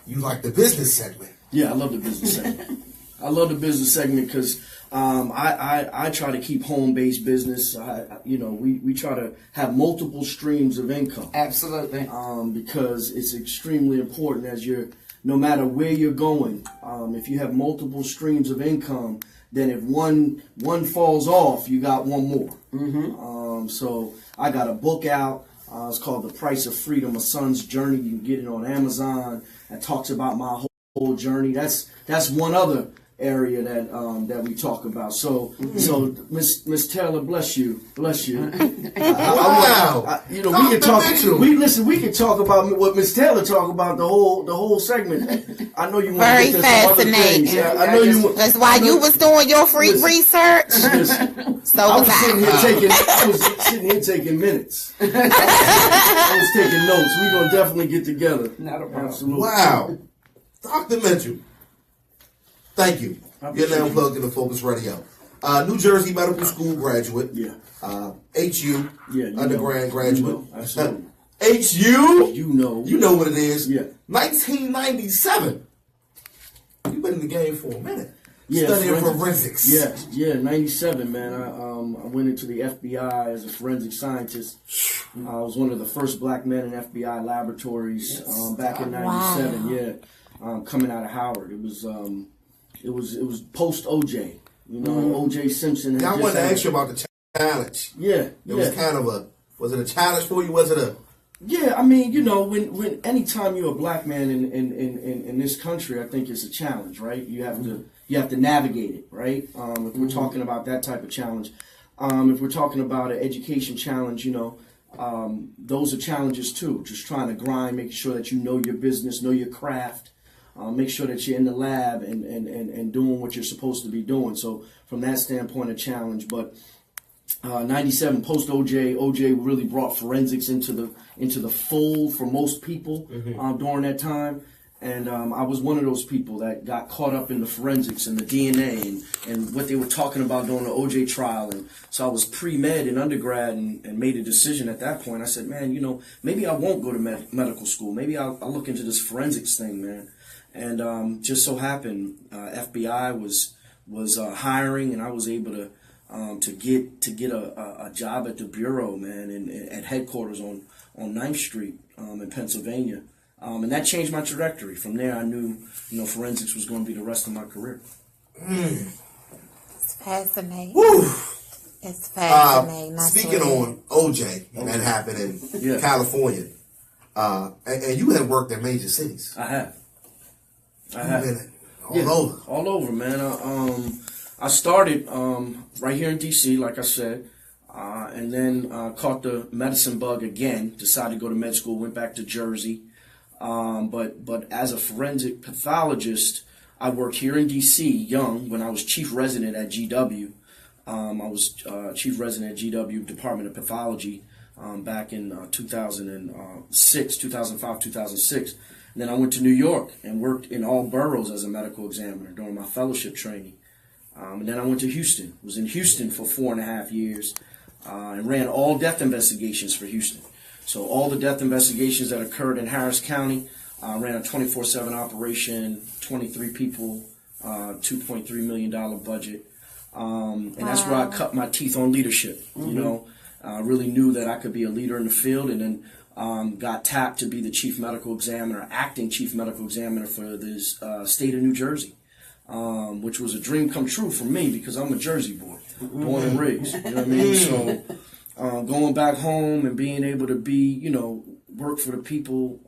you like the business segment. Yeah, I love the business segment. I love the business segment because I try to keep home-based business. We try to have multiple streams of income. Absolutely. Because it's extremely important no matter where you're going, if you have multiple streams of income, then if one falls off, you got one more. Mm-hmm. So I got a book out. It's called The Price of Freedom, A Son's Journey. You can get it on Amazon. It talks about my whole journey. That's one other area that we talk about. So Miss Taylor, bless you. Wow. We can talk. We can talk about what Miss Taylor talk about the whole segment. I know you want very to get to some other things. fascinating. I know you. That's why you was doing your free research. So I was sitting here taking minutes. I was taking notes. We're gonna definitely get together. Not a problem. Absolutely. Wow. Dr. Mitchell, thank you. You're now plugged into Phocuzradio. New Jersey Medical School graduate. Yeah. HU. Yeah. Undergrad graduate. Absolutely. HU. You know. You know what it is. Yeah. 1997. You've been in the game for a minute. Yeah, Studying forensics. Yeah, 97, man. I went into the FBI as a forensic scientist. I was one of the first black men in FBI laboratories back in 97. Wow. Yeah, coming out of Howard. It was post OJ. OJ Simpson. Now I wanted to ask you about the challenge. Yeah, It was kind of was it a challenge for you? Was it a? Yeah, I mean, when anytime you're a black man in this country, I think it's a challenge, right? You have to navigate it, right? If we're talking about that type of challenge, if we're talking about an education challenge, those are challenges too. Just trying to grind, making sure that you know your business, know your craft, make sure that you're in the lab and doing what you're supposed to be doing. So from that standpoint, a challenge. But 97 post OJ really brought forensics into the fold for most people during that time. And I was one of those people that got caught up in the forensics and the DNA and what they were talking about during the OJ trial. And so I was pre-med in undergrad and made a decision at that point. I said, man, maybe I won't go to medical school. Maybe I'll look into this forensics thing, man. And just so happened, FBI was hiring, and I was able to get a job at the bureau, man, and at headquarters on 9th Street in Pennsylvania. And that changed my trajectory. From there, I knew, forensics was going to be the rest of my career. It's fascinating. Woo. It's fascinating. Speaking on OJ, and that happened in California, and you have worked in major cities. I have. Been all over. All over, man. I started right here in D.C., like I said, and then caught the medicine bug again, decided to go to med school, went back to Jersey. But as a forensic pathologist, I worked here in D.C. young when I was chief resident at GW. I was chief resident at GW Department of Pathology back in 2006, 2005, 2006. And then I went to New York and worked in all boroughs as a medical examiner during my fellowship training. And then I went to Houston. Was in Houston for 4.5 years and ran all death investigations for Houston. So all the death investigations that occurred in Harris County, ran a 24/7 operation, 23 people, $2.3 million budget. And that's where I cut my teeth on leadership. I really knew that I could be a leader in the field, and then got tapped to be the chief medical examiner, acting chief medical examiner for this state of New Jersey. Which was a dream come true for me because I'm a Jersey boy, born and raised. You know what I mean? So going back home and being able to be, work for the people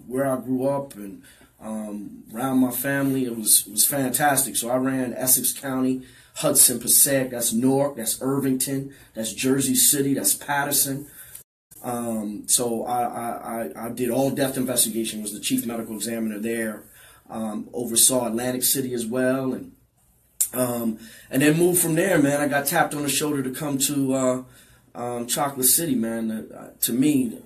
where I grew up and around my family, it was fantastic. So I ran Essex County, Hudson, Passaic, that's Newark, that's Irvington, that's Jersey City, that's Patterson. So I did all death investigation, was the chief medical examiner there. Oversaw Atlantic City as well, and then moved from there, man. I got tapped on the shoulder to come to Chocolate City, man. To me,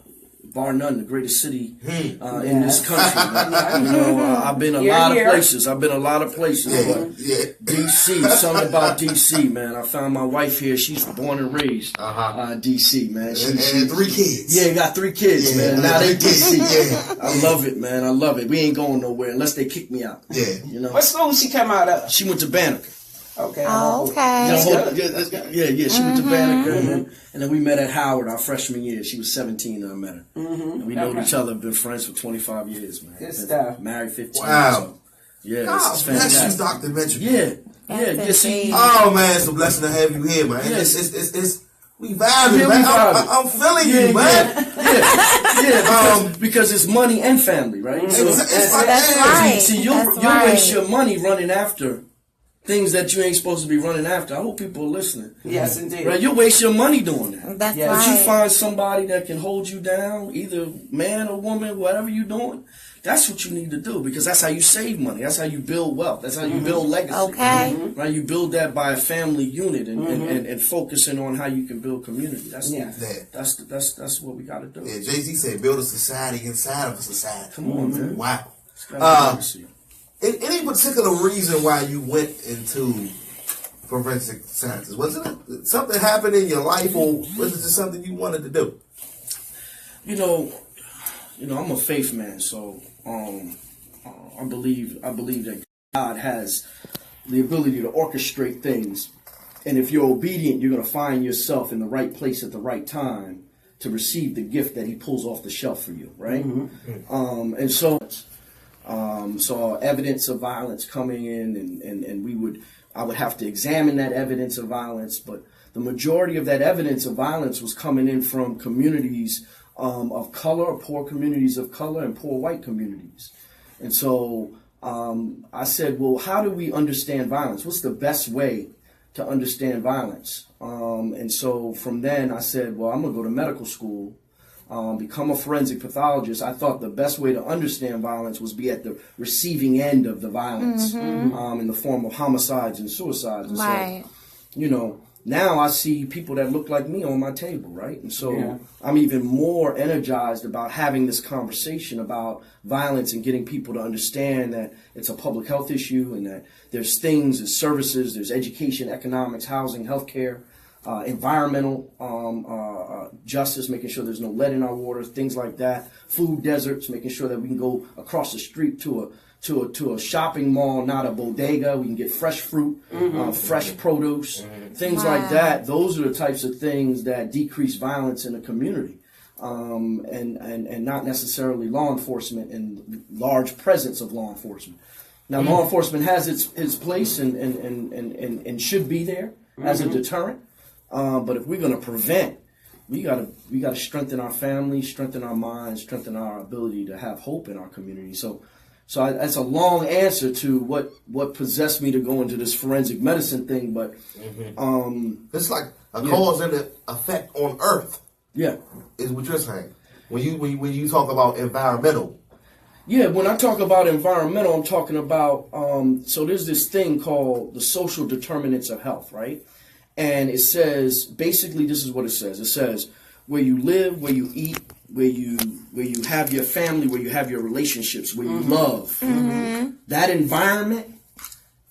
bar none, the greatest city in this country. Man. You know, I've been a lot of places. But DC, something about DC, man. I found my wife here. She's born and raised DC, man. And 3 kids. Yeah, got 3 kids, man. Now they DC. I love it, man. I love it. We ain't going nowhere unless they kick me out. Yeah. You know. What school she come out of? She went to Banneker. Okay. Oh, okay. She went to Banneker, and then we met at Howard our freshman year. She was 17 when I met her. And we know each other, been friends for 25 years, man. Good stuff. Married 15 Wow. years. So, yeah, God bless you, Dr. Mitchell. See. Oh, man, it's a blessing to have you here, man. Yes. It's we vibing, man. I'm feeling you, man. Because it's money and family, right? So it's like That's right. See, you'll waste your money running after things that you ain't supposed to be running after. I hope people are listening. Yes, indeed. Right, you'll waste your money doing that. That's Yeah. But you right. find somebody that can hold you down, either man or woman, whatever you're doing, that's what you need to do, because that's how you save money. That's how you build wealth. That's how you build legacy. Okay. Right? You build that by a family unit and focusing on how you can build community. That's what we got to do. Yeah, Jay-Z said build a society inside of a society. Come on, man. Wow. It's gotta be legacy. Any particular reason why you went into forensic sciences? Was it something happened in your life, or was it just something you wanted to do? You know, I'm a faith man, so I believe that God has the ability to orchestrate things, and if you're obedient, you're going to find yourself in the right place at the right time to receive the gift that He pulls off the shelf for you, right? And so saw evidence of violence coming in, and I would have to examine that evidence of violence, but the majority of that evidence of violence was coming in from communities of color, poor communities of color, and poor white communities. And so I said, well, how do we understand violence? What's the best way to understand violence? And so from then I said, well, I'm going to go to medical school, become a forensic pathologist. I thought the best way to understand violence was be at the receiving end of the violence in the form of homicides and suicides. And Right. so, now I see people that look like me on my table, right? And so I'm even more energized about having this conversation about violence and getting people to understand that it's a public health issue, and that there's things, there's services, there's education, economics, housing, healthcare, environmental justice, making sure there's no lead in our waters, things like that. Food deserts, making sure that we can go across the street to a shopping mall, not a bodega. We can get fresh fruit, fresh produce, things like that. Those are the types of things that decrease violence in a community, and not necessarily law enforcement and large presence of law enforcement. Now, law enforcement has its place and should be there as a deterrent. But if we're going to prevent, we got to strengthen our families, strengthen our minds, strengthen our ability to have hope in our community. So that's a long answer to what possessed me to go into this forensic medicine thing. But it's like a cause and an effect on Earth. Yeah, is what you're saying when you talk about environmental. Yeah, when I talk about environmental, I'm talking about so there's this thing called the social determinants of health, right? And it says, basically, this is what it says. It says, where you live, where you eat, where you have your family, where you have your relationships, where you love. That environment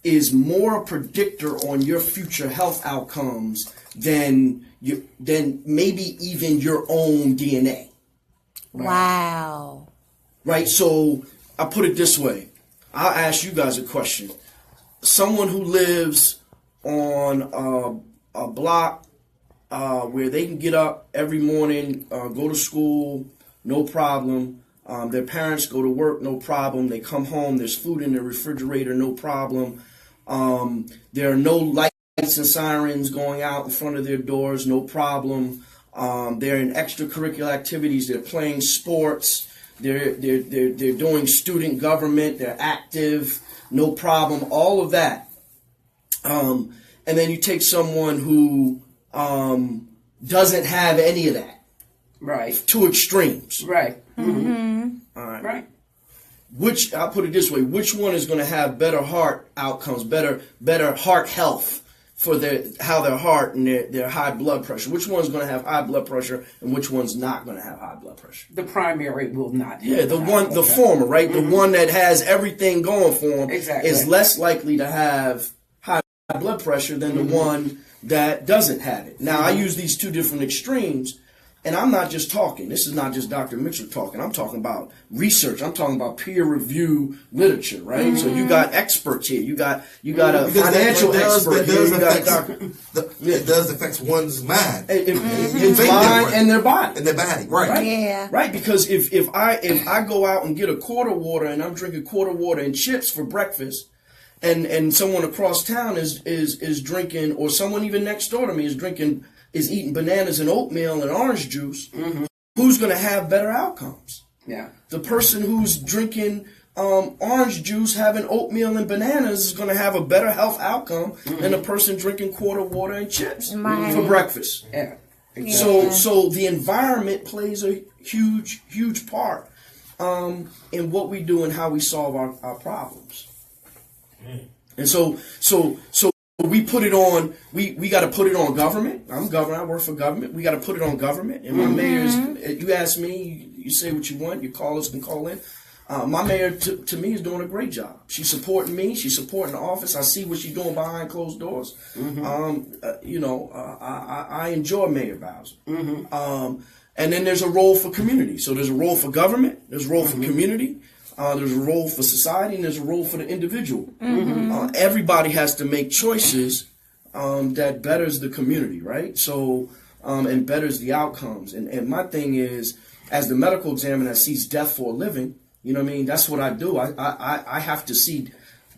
is more a predictor on your future health outcomes than maybe even your own DNA. Wow. Right? So I put it this way. I'll ask you guys a question. Someone who lives on a block where they can get up every morning, go to school, no problem. Their parents go to work, no problem. They come home, there's food in the refrigerator, no problem. There are no lights and sirens going out in front of their doors, no problem. They're in extracurricular activities, they're playing sports, they're doing student government, they're active, no problem, all of that. And then you take someone who doesn't have any of that. Right. Two extremes. Right. All right. Right. I'll put it this way, which one is going to have better heart outcomes, better heart health for how their heart and their high blood pressure. Which one's going to have high blood pressure and which one's not going to have high blood pressure? The primary will not. Yeah, the former, right? The one that has everything going for him is less likely to have high blood pressure than the one that doesn't have it. Now, I use these two different extremes. And I'm not just talking. This is not just Dr. Mitchell talking. I'm talking about research. I'm talking about peer review literature, right? So you got experts here. You got a financial expert here. It does affect one's mind. It's mind and their body. And their body, right? Yeah. Right, because if I go out and get a quart of water and I'm drinking quart of water and chips for breakfast, and someone across town is drinking, or someone even next door to me is eating bananas and oatmeal and orange juice, who's going to have better outcomes? Yeah. The person who's drinking orange juice, having oatmeal and bananas is going to have a better health outcome than a person drinking quart of water and chips for breakfast. Yeah. So the environment plays a huge part in what we do and how we solve our problems. And so we put it on. We got to put it on government. I'm governor. I work for government. We got to put it on government. And my mayor's. You ask me. You say what you want. Your callers can call in. My mayor, to me, is doing a great job. She's supporting me. She's supporting the office. I see what she's doing behind closed doors. I enjoy Mayor Bowser. And then there's a role for community. So there's a role for government. There's a role for community. There's a role for society, and there's a role for the individual. Everybody has to make choices that betters the community, right? So, and betters the outcomes. And my thing is, as the medical examiner that sees death for a living, you know what I mean? That's what I do. I have to see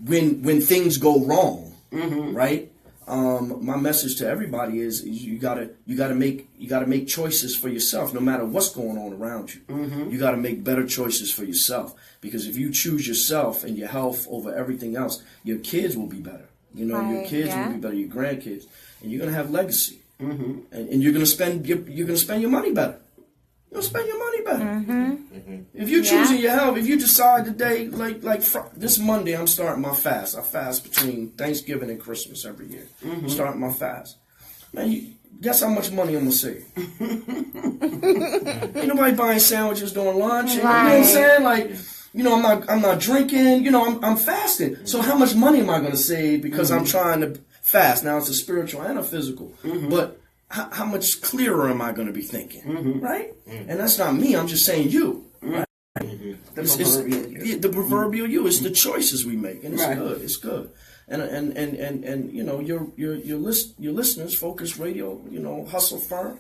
when things go wrong, right? My message to everybody is you gotta make choices for yourself, no matter what's going on around you. You gotta make better choices for yourself, because if you choose yourself and your health over everything else, your kids will be better. You know, your kids will be better, your grandkids, and you're gonna have legacy, and you're gonna spend your money better. You'll spend your money better. If you're choosing your health, if you decide today, like this Monday, I'm starting my fast. I fast between Thanksgiving and Christmas every year. I'm starting my fast. Man, guess how much money I'm gonna save? Ain't nobody buying sandwiches during lunch. You know what I'm saying? Like, you know, I'm not drinking. You know, I'm fasting. So how much money am I gonna save because I'm trying to fast? Now it's a spiritual and a physical, but how much clearer am I going to be thinking, right? And that's not me. I'm just saying you. Right? The proverbial you. It's the choices we make, and it's good. It's good. And you know, your listeners, Focus Radio, you know, Hustle Firm,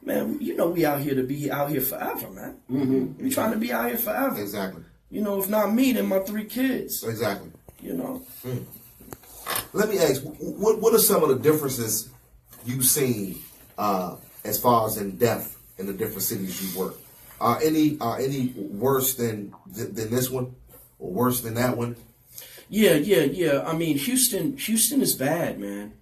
man. You know, we out here to be out here forever, man. We trying to be out here forever. Exactly. You know, if not me, then my 3 kids. Exactly. You know. Let me ask, what are some of the differences you've seen as far as in death in the different cities you work? Are any worse than this one, or worse than that one? Yeah. I mean, Houston is bad, man.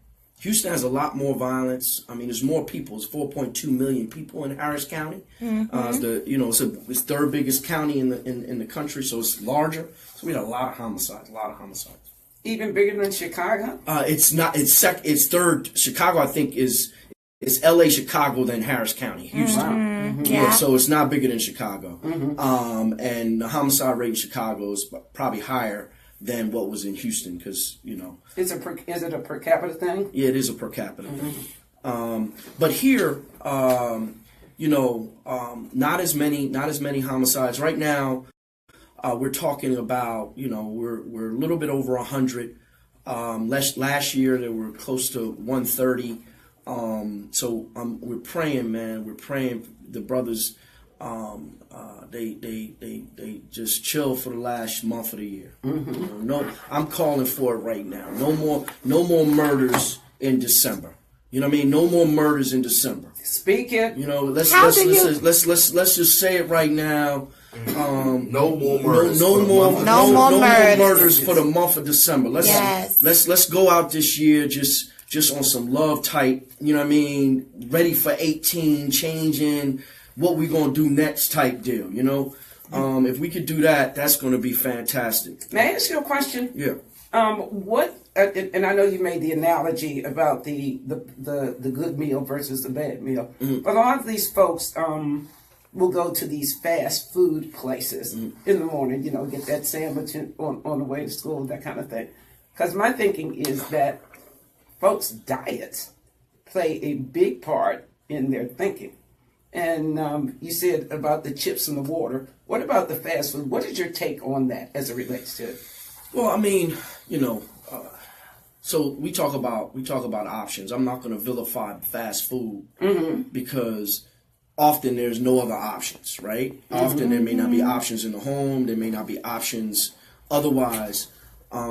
Houston has a lot more violence. I mean, there's more people. It's 4.2 million people in Harris County. It's third biggest county in the country, so it's larger. So we had a lot of homicides. Even bigger than Chicago? It's not. It's third. Chicago, I think, is L.A., Chicago, then Harris County, Houston. Yeah, so it's not bigger than Chicago. And the homicide rate in Chicago is probably higher than what was in Houston, because you know. Is it a per capita thing? Yeah, it is a per capita thing. But here, not as many homicides right now. We're talking about, you know, we're a little bit over 100. Last year there were close to 130. So we're praying, man. We're praying. The brothers, they just chill for the last month of the year. You know, I'm calling for it right now. No more murders in December. You know what I mean? No more murders in December. Speak it. You know, let's just say it right now. No more murders. No more murders for the month of December. Let's go out this year just on some love type. You know what I mean? Ready for 18, changing what we gonna do next type deal. You know, if we could do that, that's gonna be fantastic. May I ask you a question? Yeah. What? And I know you made the analogy about the good meal versus the bad meal, but a lot of these folks will go to these fast food places in the morning. You know, get that sandwich on the way to school, that kind of thing. Because my thinking is that folks' diets play a big part in their thinking. And you said about the chips and the water. What about the fast food? What is your take on that as it relates to it? Well, I mean, you know, so we talk about options. I'm not going to vilify fast food because often there's no other options, right? Often there may not be options in the home. There may not be options otherwise.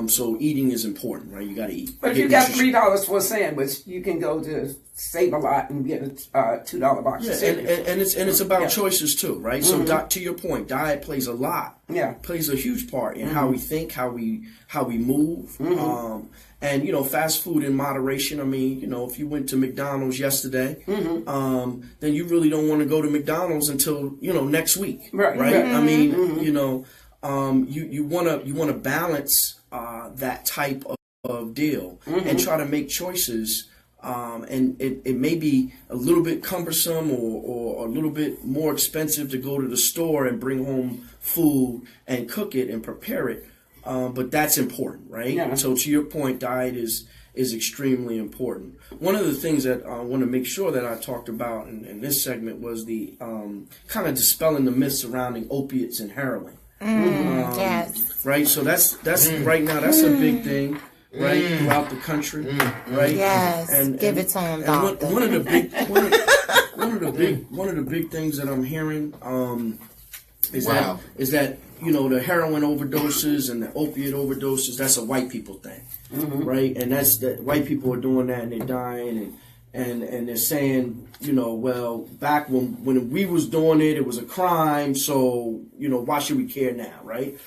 So eating is important, right? You got to eat. But if you got $3 for a sandwich, you can go to Save a Lot and get a $2 box of cereal. And it's about choices too, right? So to your point, diet plays a lot. Yeah, plays a huge part in how we think, how we move. And you know, fast food in moderation. I mean, you know, if you went to McDonald's yesterday, then you really don't want to go to McDonald's until next week, right? I mean, you know, you want to balance that type of deal and try to make choices. And it may be a little bit cumbersome or a little bit more expensive to go to the store and bring home food and cook it and prepare it. But that's important, right? Yeah. So to your point, diet is extremely important. One of the things that I want to make sure that I talked about in this segment was the kind of dispelling the myths surrounding opiates and heroin. Yes. Right. So that's right now. That's a big thing, right, throughout the country, right? Yes. And give it to them, doctor. One of the big things that I'm hearing is that the heroin overdoses and the opiate overdoses. That's a white people thing, right? And that's that white people are doing that and they're dying and they're saying, well, back when we was doing it, it was a crime, so, why should we care now, right?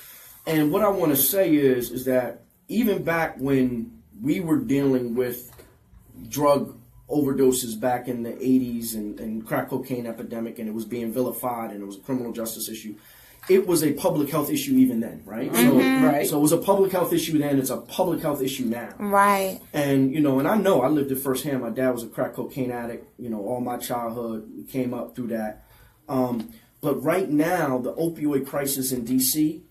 And what I want to say is that even back when we were dealing with drug overdoses back in the 80s and crack cocaine epidemic, and it was being vilified and it was a criminal justice issue, it was a public health issue even then, right? So it was a public health issue then. It's a public health issue now. Right. And, and I know I lived it firsthand. My dad was a crack cocaine addict. All my childhood, we came up through that. But right now, the opioid crisis in D.C.,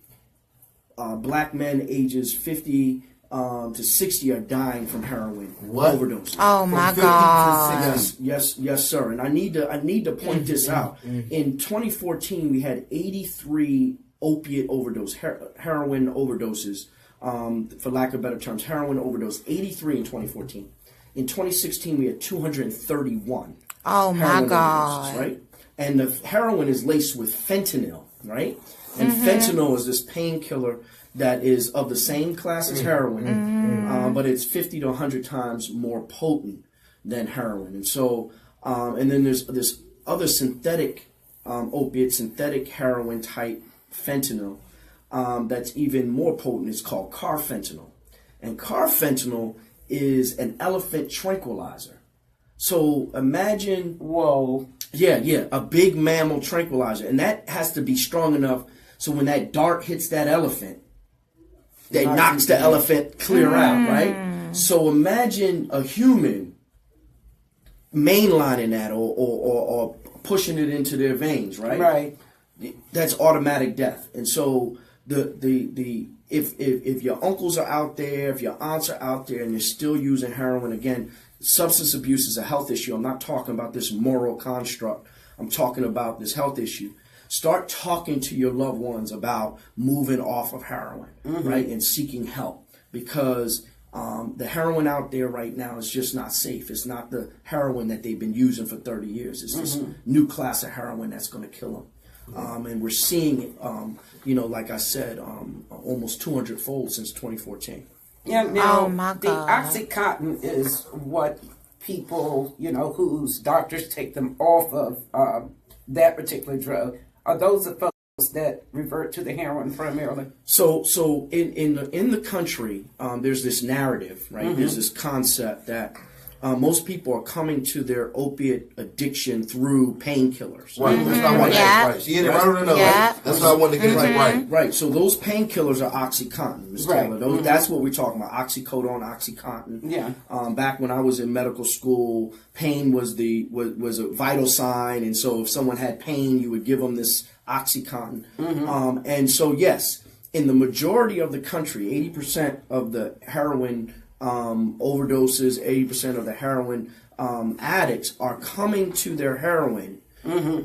black men ages 50 to 60 are dying from heroin overdose. Oh my God! Yes, sir. And I need to point this out. In 2014, we had 83 opiate overdose, heroin overdoses, for lack of better terms, heroin overdose. 83 in 2014. In 2016, we had 231. Oh my God! Right, and the heroin is laced with fentanyl, right? And fentanyl is this painkiller that is of the same class as heroin, but it's 50 to 100 times more potent than heroin. And so, and then there's this other synthetic opiate, synthetic heroin type fentanyl that's even more potent. It's called carfentanil. And carfentanil is an elephant tranquilizer. So imagine, a big mammal tranquilizer. And that has to be strong enough so when that dart hits that elephant, that knocks the elephant clear out, right? So imagine a human mainlining that or pushing it into their veins, right? Right. That's automatic death. And so if your uncles are out there, if your aunts are out there and they're still using heroin, again, substance abuse is a health issue. I'm not talking about this moral construct. I'm talking about this health issue. Start talking to your loved ones about moving off of heroin, right, and seeking help, because the heroin out there right now is just not safe. It's not the heroin that they've been using for 30 years. It's this new class of heroin that's going to kill them. And we're seeing it, like I said, almost 200-fold since 2014. Yeah, now, the Oxycontin is what people, whose doctors take them off of that particular drug. Are those the folks that revert to the heroin primarily? So in the country, there's this narrative, right? There's this concept that most people are coming to their opiate addiction through painkillers. Right. That's what I wanted to Yeah. right. She hit it right on the nose. Yeah. That's what I wanted to get it right. Right, so those painkillers are OxyContin, Ms. Right. Taylor. Those, That's what we're talking about, oxycodone, OxyContin. Yeah. Back when I was in medical school, pain was a vital sign, and so if someone had pain, you would give them this OxyContin. And so, yes, in the majority of the country, 80% of the heroin overdoses, 80% of the heroin addicts are coming to their heroin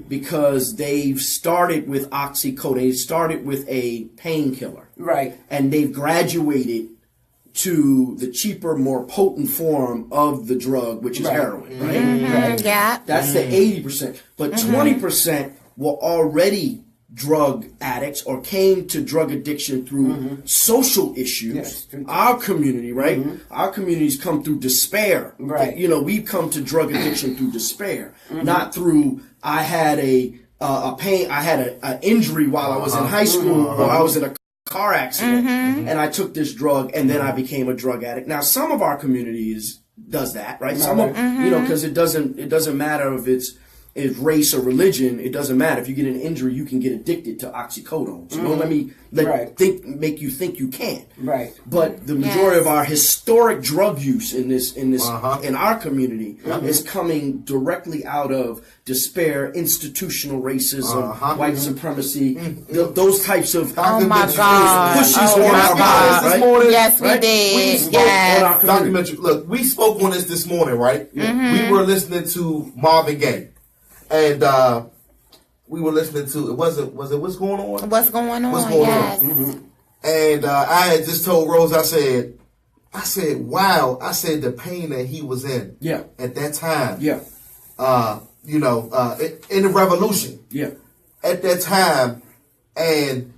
because they've started with oxycodone, they started with a painkiller. Right. And they've graduated to the cheaper, more potent form of the drug, which is heroin, right? Yeah. That's the 80%. But 20% were already drug addicts or came to drug addiction through social issues. Yes. Our community, right? Our communities come through despair. Right. You know, we've come to drug addiction through despair, not through I had a pain, I had an injury while I was in high school or I was in a car accident and I took this drug and then I became a drug addict. Now, some of our communities does that, right? Some of, you know, because it doesn't matter if it's race or religion, it doesn't matter. If you get an injury, you can get addicted to oxycodone. So don't let me make you think you can't. Right. But the majority of our historic drug use in our community is coming directly out of despair, institutional racism, white supremacy, those types of Oh my God. pushes Oh on my our God. bodies, right? morning, Yes, we Right? did. spoke Yes. on our documentary. Look, we spoke on this morning, right? We were listening to Marvin Gaye, and we were listening to was it What's Going On? What's going on? What's going Yes. on? And I had just told Rose, I said, wow, I said the pain that he was in at that time. You know, in the revolution. At that time, and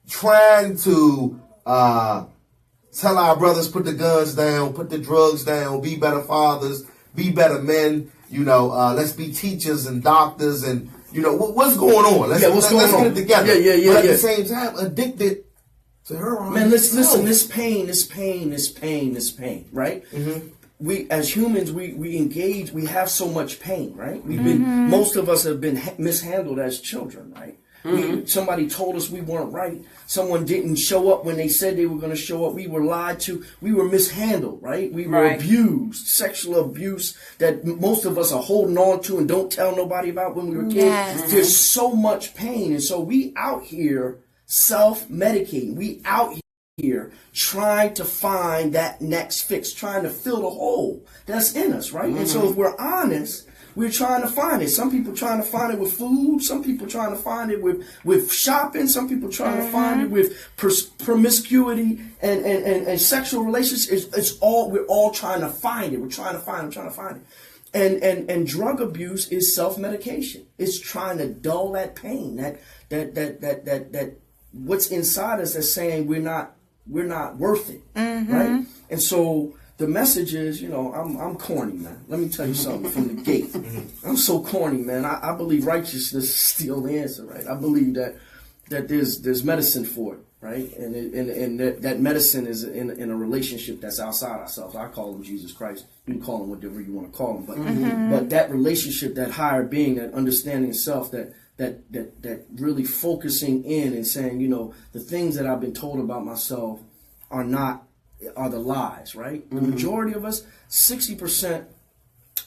trying to tell our brothers, put the guns down, put the drugs down, be better fathers, be better men, you know, let's be teachers and doctors and, you know, what's going on? Let's get it together. But at the same time, addicted to heroin. Man, listen, this pain, right? We, as humans, we engage, we have so much pain, right? We've been, most of us have been mishandled as children, right? Somebody told us we weren't right. Someone didn't show up when they said they were going to show up. We were lied to. We were mishandled, right? We were abused, sexual abuse that most of us are holding on to and don't tell nobody about when we were kids. Yes. There's so much pain. And so we out here self-medicating. We out here trying to find that next fix, trying to fill the hole that's in us, right? And so if we're honest, we're trying to find it. Some people trying to find it with food. Some people trying to find it with shopping. Some people trying to find it with promiscuity and sexual relations. We're all trying to find it. We're trying to find it. And drug abuse is self-medication. It's trying to dull that pain. That what's inside us that's saying we're not worth it. Right? And so the message is, you know, I'm corny, man. Let me tell you something from the gate. I'm so corny, man. I believe righteousness is still the answer, right? I believe that there's medicine for it, right? And that medicine is in a relationship that's outside ourselves. I call him Jesus Christ. You can call him whatever you want to call him, but that relationship, that higher being, that understanding of self, that really focusing in and saying, you know, the things that I've been told about myself are the lies, right? The majority of us, 60%,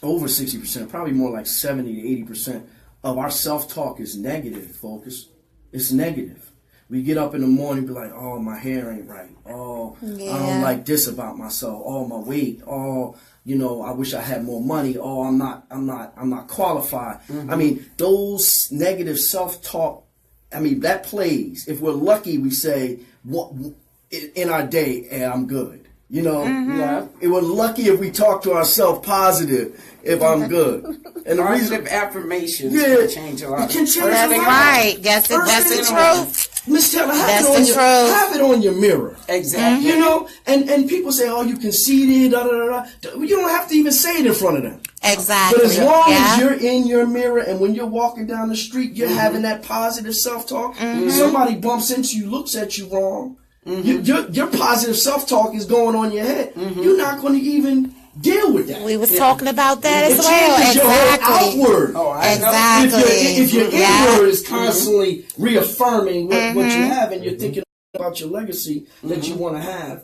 over 60%, probably more like 70 to 80% of our self-talk is negative, Focus. It's negative. We get up in the morning and be like, oh, my hair ain't right. Oh, I don't like this about myself. Oh, my weight. Oh, you know, I wish I had more money. Oh, I'm not qualified. I mean, those negative self-talk, I mean, that plays. If we're lucky, we say, what in our day, hey, I'm good. You know, we're lucky if we talk to ourselves positive, if I'm good. And the Positive reason, affirmations can change a lot. It can change a That's lot. right. That's the truth. Miss Taylor, That's the truth. have it on your mirror. Exactly. You know, and people say, oh, you conceited, da, da, da, da. You don't have to even say it in front of them. Exactly. But as long as you're in your mirror and when you're walking down the street, you're having that positive self-talk. Somebody bumps into you, looks at you wrong. Your positive self-talk is going on your head. You're not going to even deal with that. We was talking about that as It well. changes your Exactly. whole outward. Oh, I know. Exactly. If your Yeah. inward is constantly reaffirming what you have, and you're thinking about your legacy that you want to have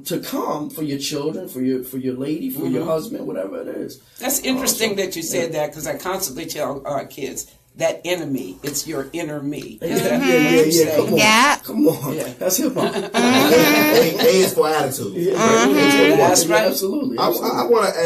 to come for your children, for your lady, for your husband, whatever it is. That's interesting that you said that, because I constantly tell our kids that enemy, it's your inner me. Is that what you say? Come on, Yeah. come on. Yeah. That's hip hop. A is for attitude. That's right. Absolutely. I want to